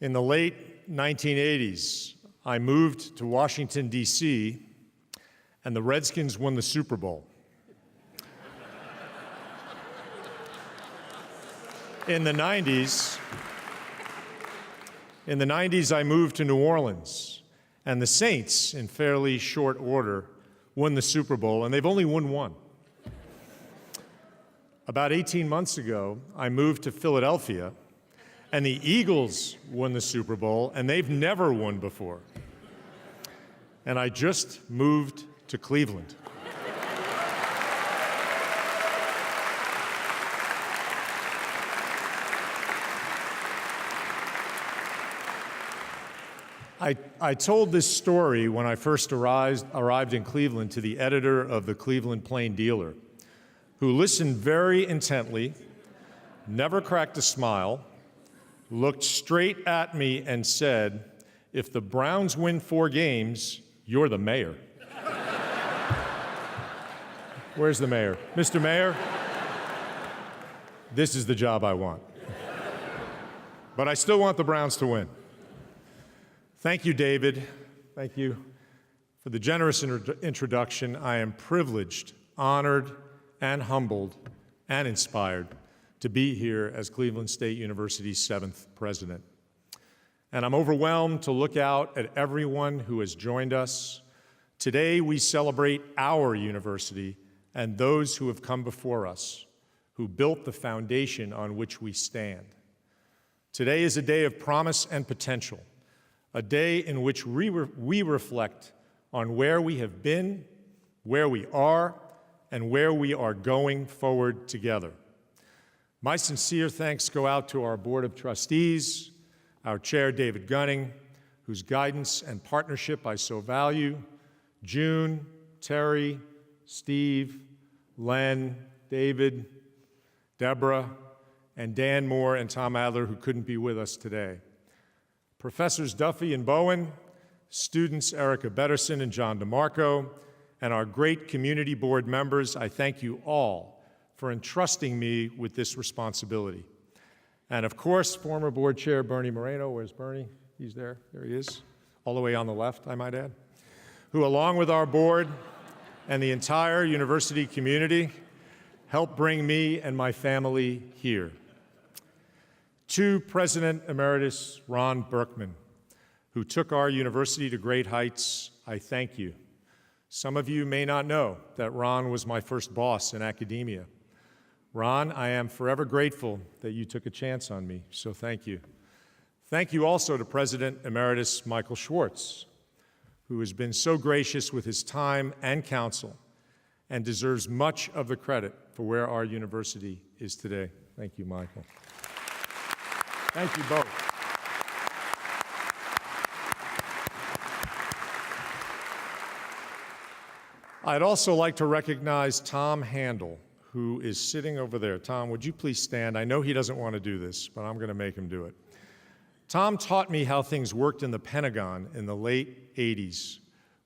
In the late 1980s, I moved to Washington, D.C., and the Redskins won the Super Bowl. In the 90s, I moved to New Orleans, and the Saints, in fairly short order, won the Super Bowl, and they've only won one. About 18 months ago, I moved to Philadelphia, and the Eagles won the Super Bowl, and they've never won before. And I just moved to Cleveland. I told this story when I first arrived in Cleveland to the editor of the Cleveland Plain Dealer, who listened very intently, never cracked a smile, looked straight at me and said, "If the Browns win 4 games, you're the mayor." Where's the mayor? Mr. Mayor, this is the job I want. But I still want the Browns to win. Thank you, David. Thank you for the generous introduction. I am privileged, honored, and humbled, and inspired to be here as Cleveland State University's 7th president. And I'm overwhelmed to look out at everyone who has joined us. Today, we celebrate our university and those who have come before us, who built the foundation on which we stand. Today is a day of promise and potential, a day in which we reflect on where we have been, where we are, and where we are going forward together. My sincere thanks go out to our Board of Trustees, our Chair, David Gunning, whose guidance and partnership I so value, June, Terry, Steve, Len, David, Deborah, and Dan Moore and Tom Adler, who couldn't be with us today. Professors Duffy and Bowen, students Erica Betterson and John DeMarco, and our great community board members, I thank you all for entrusting me with this responsibility. And of course, former board chair Bernie Moreno, where's Bernie? He's there, there he is, all the way on the left, I might add, who along with our board and the entire university community helped bring me and my family here. To President Emeritus Ron Berkman, who took our university to great heights, I thank you. Some of you may not know that Ron was my first boss in academia. Ron, I am forever grateful that you took a chance on me, so thank you. Thank you also to President Emeritus Michael Schwartz, who has been so gracious with his time and counsel and deserves much of the credit for where our university is today. Thank you, Michael. Thank you both. I'd also like to recognize Tom Handel, who is sitting over there. Tom, would you please stand? I know he doesn't want to do this, but I'm going to make him do it. Tom taught me how things worked in the Pentagon in the late 80s,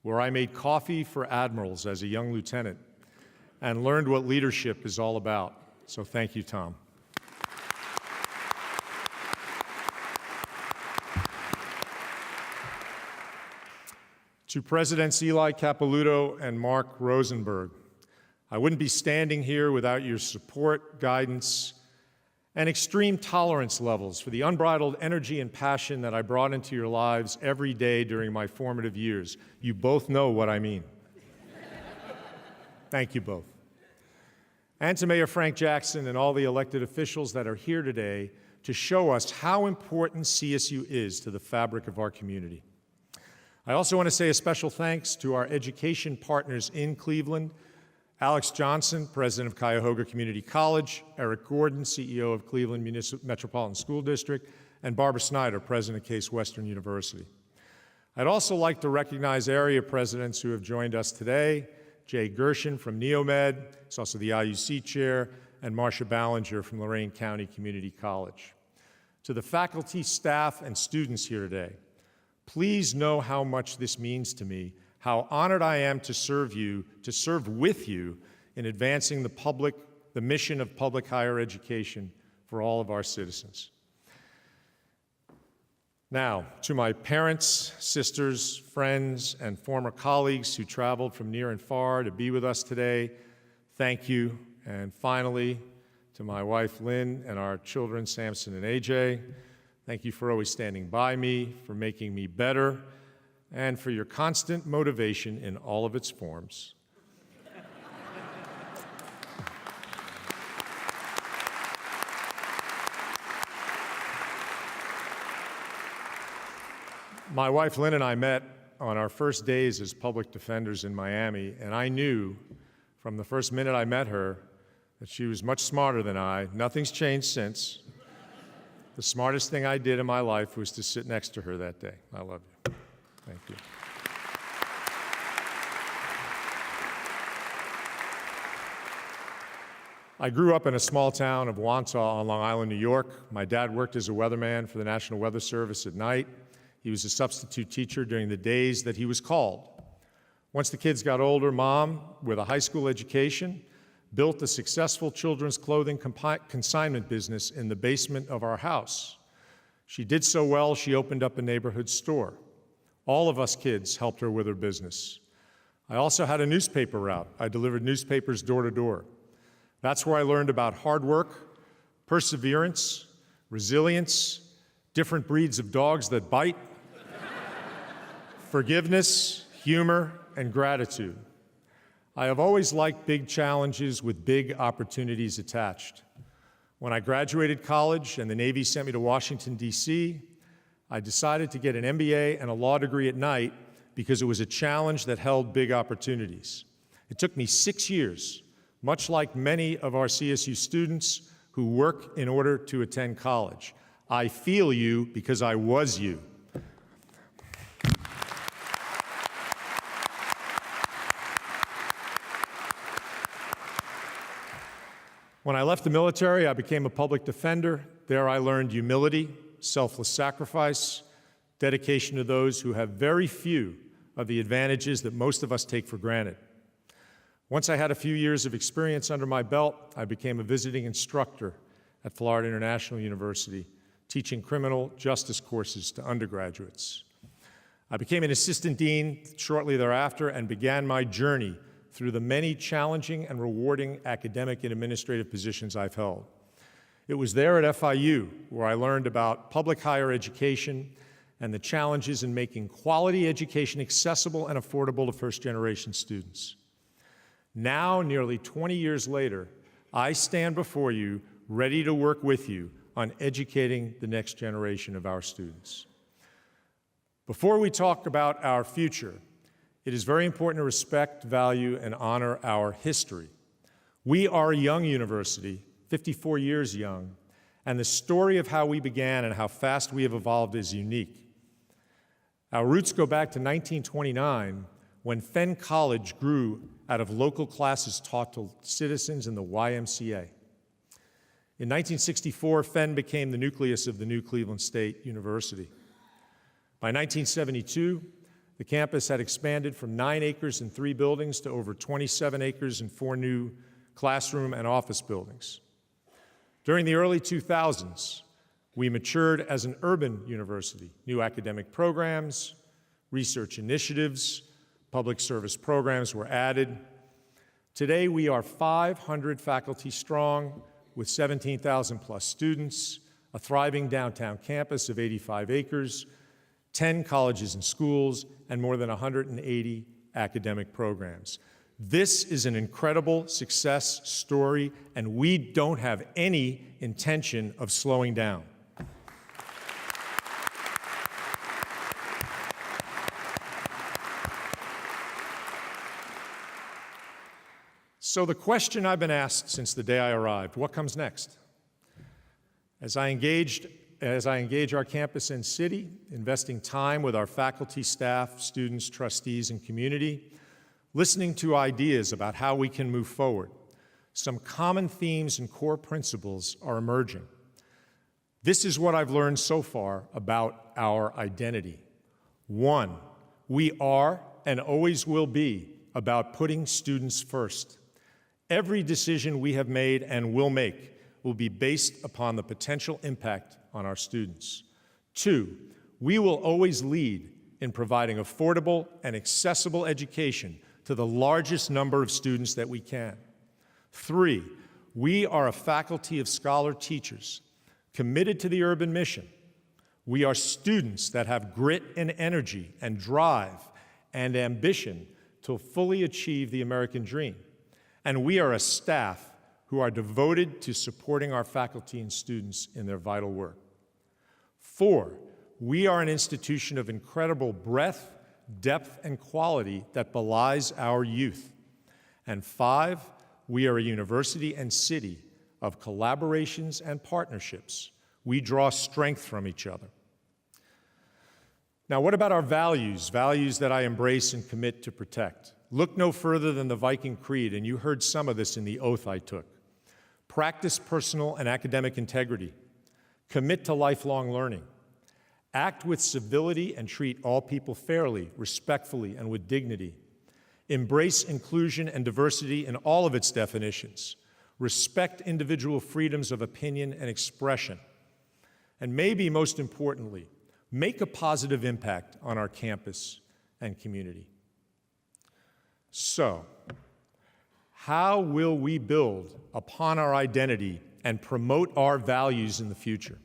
where I made coffee for admirals as a young lieutenant and learned what leadership is all about. So thank you, Tom. To Presidents Eli Capilouto and Mark Rosenberg, I wouldn't be standing here without your support, guidance, and extreme tolerance levels for the unbridled energy and passion that I brought into your lives every day during my formative years. You both know what I mean. Thank you both. And to Mayor Frank Jackson and all the elected officials that are here today to show us how important CSU is to the fabric of our community. I also want to say a special thanks to our education partners in Cleveland, Alex Johnson, president of Cuyahoga Community College, Eric Gordon, CEO of Cleveland Metropolitan School District, and Barbara Snyder, president of Case Western University. I'd also like to recognize area presidents who have joined us today, Jay Gershon from Neomed, he's also the IUC chair, and Marcia Ballinger from Lorain County Community College. To the faculty, staff, and students here today, please know how much this means to me, how honored I am to serve with you in advancing the mission of public higher education for all of our citizens. Now, to my parents, sisters, friends, and former colleagues who traveled from near and far to be with us today, thank you. And finally, to my wife, Lynn, and our children, Samson and AJ, thank you for always standing by me, for making me better, and for your constant motivation in all of its forms. My wife, Lynn, and I met on our first days as public defenders in Miami, and I knew from the first minute I met her that she was much smarter than I. Nothing's changed since. The smartest thing I did in my life was to sit next to her that day. I love you. Thank you. I grew up in a small town of Wantagh on Long Island, New York. My dad worked as a weatherman for the National Weather Service at night. He was a substitute teacher during the days that he was called. Once the kids got older, Mom, with a high school education, built a successful children's clothing consignment business in the basement of our house. She did so well, she opened up a neighborhood store. All of us kids helped her with her business. I also had a newspaper route. I delivered newspapers door to door. That's where I learned about hard work, perseverance, resilience, different breeds of dogs that bite, forgiveness, humor, and gratitude. I have always liked big challenges with big opportunities attached. When I graduated college and the Navy sent me to Washington, D.C., I decided to get an MBA and a law degree at night because it was a challenge that held big opportunities. It took me 6 years, much like many of our CSU students who work in order to attend college. I feel you because I was you. When I left the military, I became a public defender. There I learned humility, selfless sacrifice, dedication to those who have very few of the advantages that most of us take for granted. Once I had a few years of experience under my belt, I became a visiting instructor at Florida International University, teaching criminal justice courses to undergraduates. I became an assistant dean shortly thereafter and began my journey through the many challenging and rewarding academic and administrative positions I've held. It was there at FIU where I learned about public higher education and the challenges in making quality education accessible and affordable to first-generation students. Now, nearly 20 years later, I stand before you ready to work with you on educating the next generation of our students. Before we talk about our future, it is very important to respect, value, and honor our history. We are a young university, 54 years young, and the story of how we began and how fast we have evolved is unique. Our roots go back to 1929, when Fenn College grew out of local classes taught to citizens in the YMCA. In 1964, Fenn became the nucleus of the new Cleveland State University. By 1972, the campus had expanded from 9 acres and 3 buildings to over 27 acres and 4 new classroom and office buildings. During the early 2000s, we matured as an urban university. New academic programs, research initiatives, public service programs were added. Today, we are 500 faculty strong, with 17,000 plus students, a thriving downtown campus of 85 acres, 10 colleges and schools, and more than 180 academic programs. This is an incredible success story, and we don't have any intention of slowing down. So the question I've been asked since the day I arrived, what comes next? As I engage our campus and city, investing time with our faculty, staff, students, trustees, and community, listening to ideas about how we can move forward, some common themes and core principles are emerging. This is what I've learned so far about our identity. 1, we are and always will be about putting students first. Every decision we have made and will make will be based upon the potential impact on our students. 2, we will always lead in providing affordable and accessible education to the largest number of students that we can. 3, we are a faculty of scholar teachers committed to the urban mission. We are students that have grit and energy and drive and ambition to fully achieve the American dream. And we are a staff who are devoted to supporting our faculty and students in their vital work. 4, we are an institution of incredible breadth, depth, and quality that belies our youth. And 5, we are a university and city of collaborations and partnerships. We draw strength from each other. Now, what about our values, values that I embrace and commit to protect? Look no further than the Viking Creed, and you heard some of this in the oath I took. Practice personal and academic integrity. Commit to lifelong learning. Act with civility and treat all people fairly, respectfully, and with dignity. Embrace inclusion and diversity in all of its definitions. Respect individual freedoms of opinion and expression. And maybe most importantly, make a positive impact on our campus and community. So, how will we build upon our identity and promote our values in the future?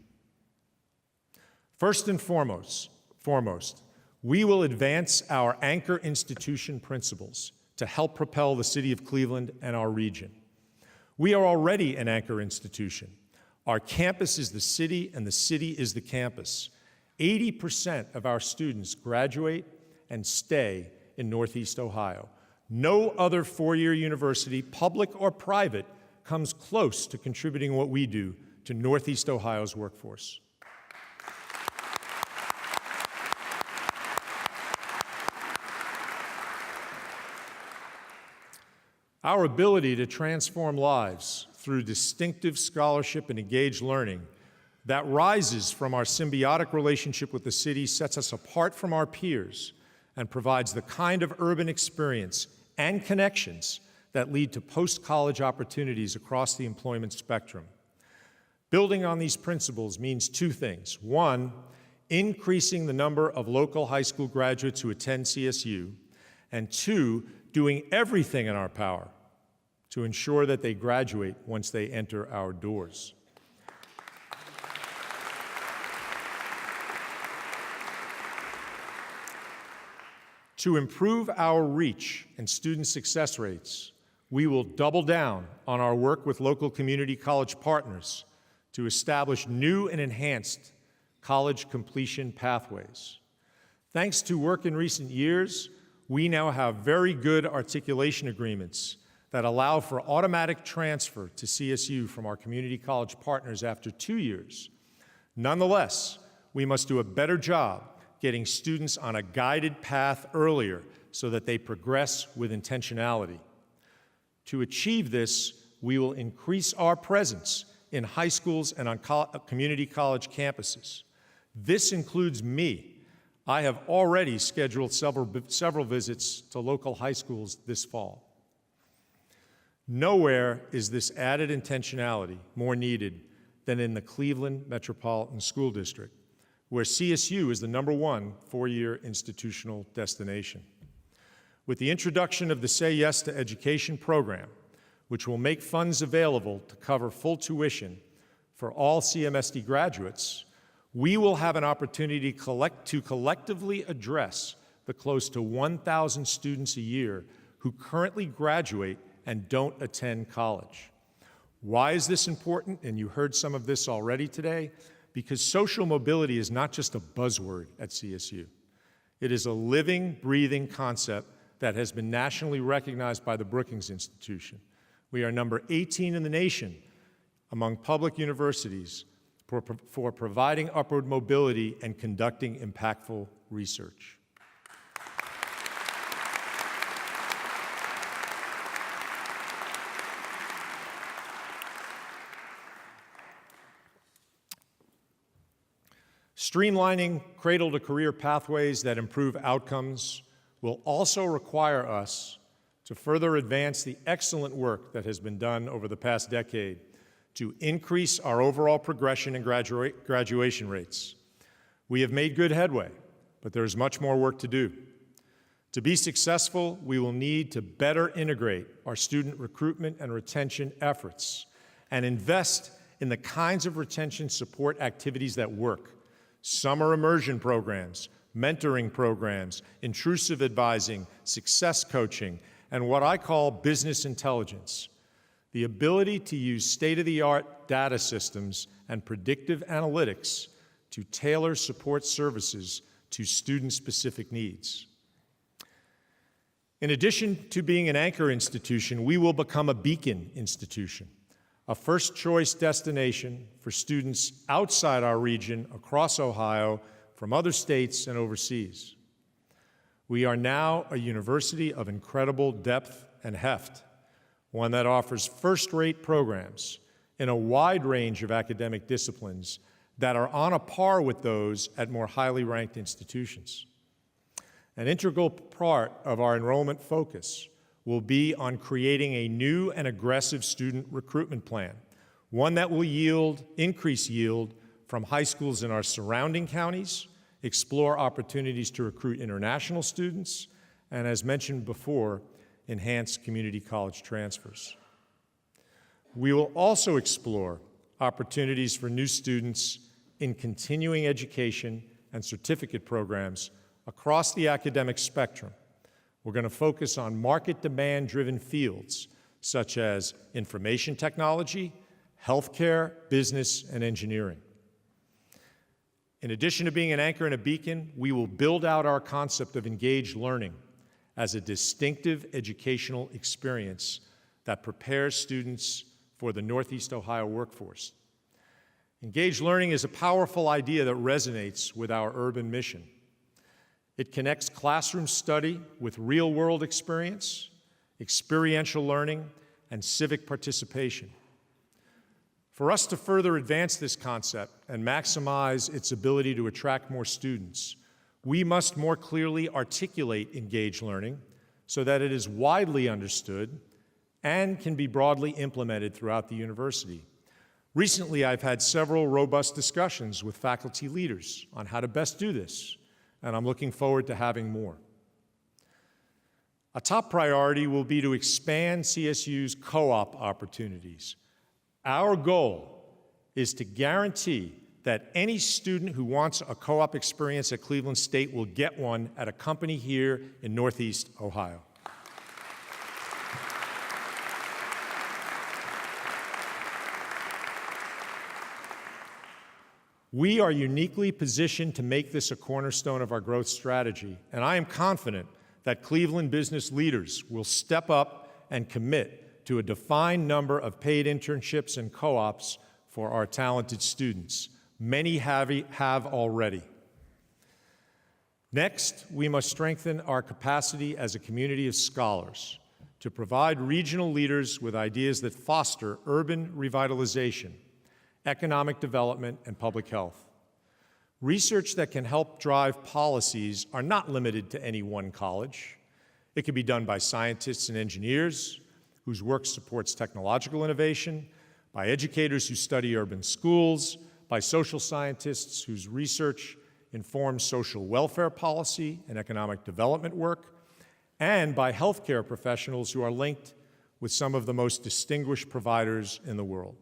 First and foremost, we will advance our anchor institution principles to help propel the city of Cleveland and our region. We are already an anchor institution. Our campus is the city, and the city is the campus. 80% of our students graduate and stay in Northeast Ohio. No other four-year university, public or private, comes close to contributing what we do to Northeast Ohio's workforce. Our ability to transform lives through distinctive scholarship and engaged learning that rises from our symbiotic relationship with the city sets us apart from our peers and provides the kind of urban experience and connections that lead to post-college opportunities across the employment spectrum. Building on these principles means two things. One, increasing the number of local high school graduates who attend CSU, and two, doing everything in our power to ensure that they graduate once they enter our doors. To improve our reach and student success rates, we will double down on our work with local community college partners to establish new and enhanced college completion pathways. Thanks to work in recent years, we now have very good articulation agreements that allow for automatic transfer to CSU from our community college partners after 2 years. Nonetheless, we must do a better job getting students on a guided path earlier so that they progress with intentionality. To achieve this, we will increase our presence in high schools and on community college campuses. This includes me. I have already scheduled several visits to local high schools this fall. Nowhere is this added intentionality more needed than in the Cleveland Metropolitan School District, where CSU is the #1 four-year institutional destination. With the introduction of the Say Yes to Education program, which will make funds available to cover full tuition for all CMSD graduates, we will have an opportunity to collectively address the close to 1,000 students a year who currently graduate and don't attend college. Why is this important? And you heard some of this already today. Because social mobility is not just a buzzword at CSU. It is a living, breathing concept that has been nationally recognized by the Brookings Institution. We are number 18 in the nation among public universities for providing upward mobility and conducting impactful research. Streamlining cradle-to-career pathways that improve outcomes will also require us to further advance the excellent work that has been done over the past decade to increase our overall progression and graduation rates. We have made good headway, but there is much more work to do. To be successful, we will need to better integrate our student recruitment and retention efforts and invest in the kinds of retention support activities that work: summer immersion programs, mentoring programs, intrusive advising, success coaching, and what I call business intelligence, the ability to use state-of-the-art data systems and predictive analytics to tailor support services to student-specific needs. In addition to being an anchor institution, we will become a beacon institution, a first-choice destination for students outside our region, across Ohio, from other states and overseas. We are now a university of incredible depth and heft, one that offers first-rate programs in a wide range of academic disciplines that are on a par with those at more highly ranked institutions. An integral part of our enrollment focus will be on creating a new and aggressive student recruitment plan, one that will increase yield from high schools in our surrounding counties, explore opportunities to recruit international students, and, as mentioned before, enhance community college transfers. We will also explore opportunities for new students in continuing education and certificate programs across the academic spectrum. We're going to focus on market demand-driven fields such as information technology, healthcare, business, and engineering. In addition to being an anchor and a beacon, we will build out our concept of engaged learning as a distinctive educational experience that prepares students for the Northeast Ohio workforce. Engaged learning is a powerful idea that resonates with our urban mission. It connects classroom study with real-world experience, experiential learning, and civic participation. For us to further advance this concept and maximize its ability to attract more students, we must more clearly articulate engaged learning so that it is widely understood and can be broadly implemented throughout the university. Recently, I've had several robust discussions with faculty leaders on how to best do this, and I'm looking forward to having more. A top priority will be to expand CSU's co-op opportunities. Our goal is to guarantee that any student who wants a co-op experience at Cleveland State will get one at a company here in Northeast Ohio. We are uniquely positioned to make this a cornerstone of our growth strategy, and I am confident that Cleveland business leaders will step up and commit to a defined number of paid internships and co-ops for our talented students. Many have already. Next, we must strengthen our capacity as a community of scholars to provide regional leaders with ideas that foster urban revitalization, economic development, and public health. Research that can help drive policies are not limited to any one college. It can be done by scientists and engineers whose work supports technological innovation, by educators who study urban schools, by social scientists whose research informs social welfare policy and economic development work, and by healthcare professionals who are linked with some of the most distinguished providers in the world.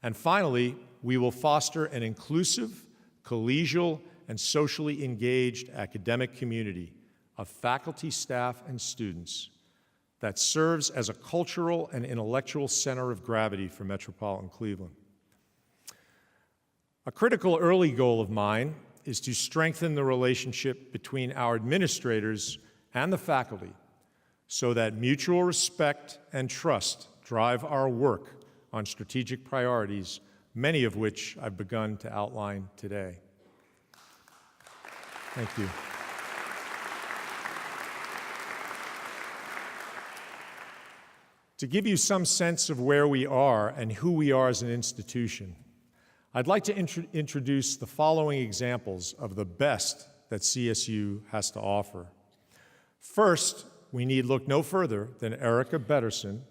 And finally, we will foster an inclusive, collegial, and socially engaged academic community of faculty, staff, and students that serves as a cultural and intellectual center of gravity for metropolitan Cleveland. A critical early goal of mine is to strengthen the relationship between our administrators and the faculty so that mutual respect and trust drive our work on strategic priorities, many of which I've begun to outline today. Thank you. To give you some sense of where we are and who we are as an institution, I'd like to introduce the following examples of the best that CSU has to offer. First, we need look no further than Erica Betterson,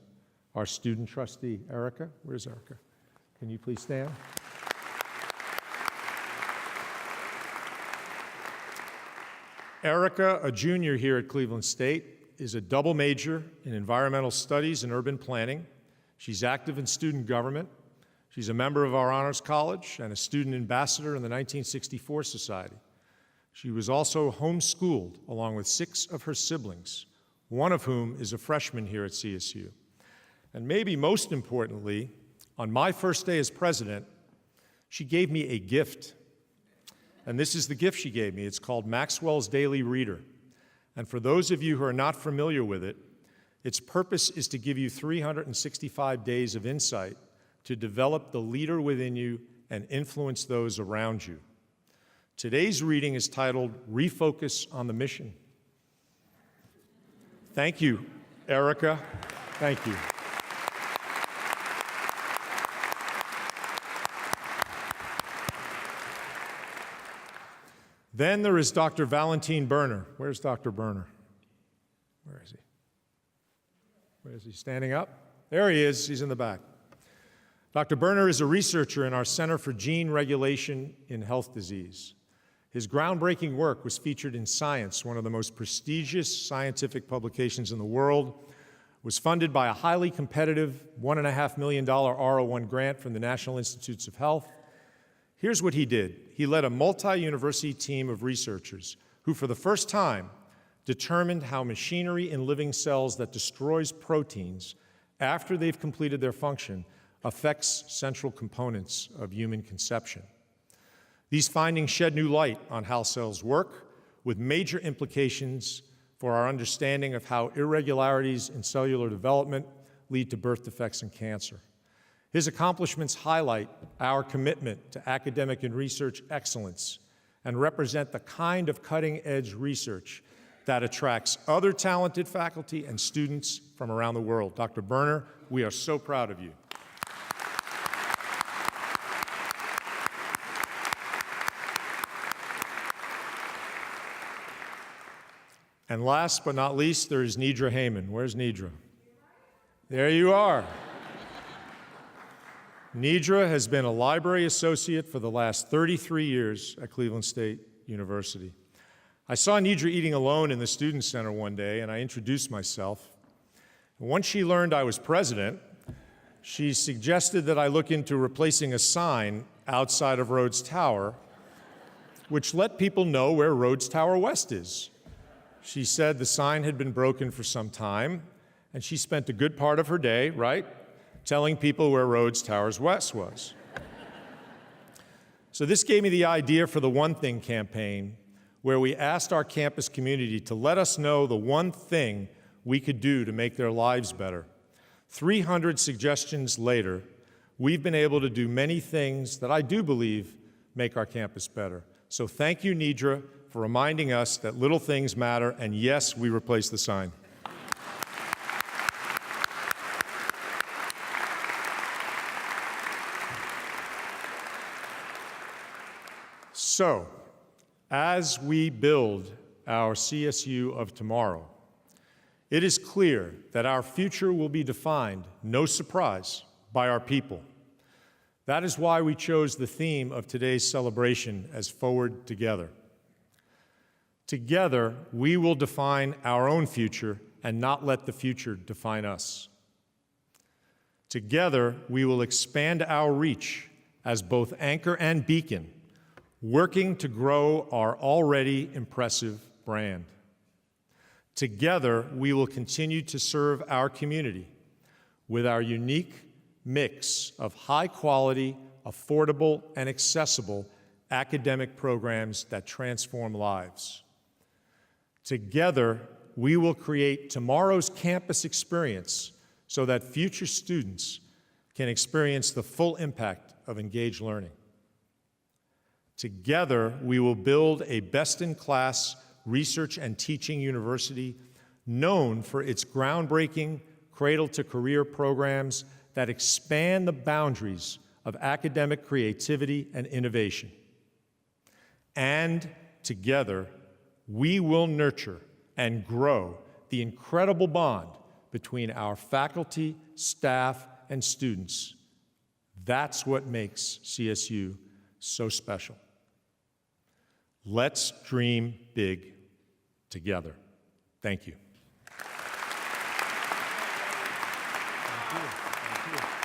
our student trustee. Erica, where's Erica? Can you please stand? Erica, a junior here at Cleveland State, is a double major in environmental studies and urban planning. She's active in student government. She's a member of our Honors College and a student ambassador in the 1964 Society. She was also homeschooled along with 6 of her siblings, one of whom is a freshman here at CSU. And maybe most importantly, on my first day as president, she gave me a gift. And this is the gift she gave me. It's called Maxwell's Daily Reader. And for those of you who are not familiar with it, its purpose is to give you 365 days of insight to develop the leader within you and influence those around you. Today's reading is titled, Refocus on the Mission. Thank you, Erica. Thank you. Then there is Dr. Valentine Berner. Where's Dr. Berner? Where is he? Where is he? Standing up? There he is. He's in the back. Dr. Berner is a researcher in our Center for Gene Regulation in Health Disease. His groundbreaking work was featured in Science, one of the most prestigious scientific publications in the world, was funded by a highly competitive $1.5 million R01 grant from the National Institutes of Health. Here's what he did. He led a multi-university team of researchers who, for the first time, determined how machinery in living cells that destroys proteins after they've completed their function affects central components of human conception. These findings shed new light on how cells work, with major implications for our understanding of how irregularities in cellular development lead to birth defects and cancer. His accomplishments highlight our commitment to academic and research excellence and represent the kind of cutting-edge research that attracts other talented faculty and students from around the world. Dr. Berner, we are so proud of you. And last but not least, there is Nidra Heyman. Where's Nidra? There you are. Nidra has been a library associate for the last 33 years at Cleveland State University. I saw Nidra eating alone in the Student Center one day, and I introduced myself. Once she learned I was president, she suggested that I look into replacing a sign outside of Rhodes Tower, which let people know where Rhodes Tower West is. She said the sign had been broken for some time, and she spent a good part of her day, right, telling people where Rhodes Tower West was. So this gave me the idea for the One Thing campaign, where we asked our campus community to let us know the one thing we could do to make their lives better. 300 suggestions later, we've been able to do many things that I do believe make our campus better. So thank you, Nidra, for reminding us that little things matter, and yes, we replaced the sign. So, as we build our CSU of tomorrow, it is clear that our future will be defined, no surprise, by our people. That is why we chose the theme of today's celebration as Forward Together. Together, we will define our own future and not let the future define us. Together, we will expand our reach as both anchor and beacon, working to grow our already impressive brand. Together, we will continue to serve our community with our unique mix of high-quality, affordable, and accessible academic programs that transform lives. Together, we will create tomorrow's campus experience so that future students can experience the full impact of engaged learning. Together, we will build a best-in-class research and teaching university known for its groundbreaking cradle-to-career programs that expand the boundaries of academic creativity and innovation. And together, we will nurture and grow the incredible bond between our faculty, staff, and students. That's what makes CSU so special. Let's dream big. together. Thank you. Thank you. Thank you.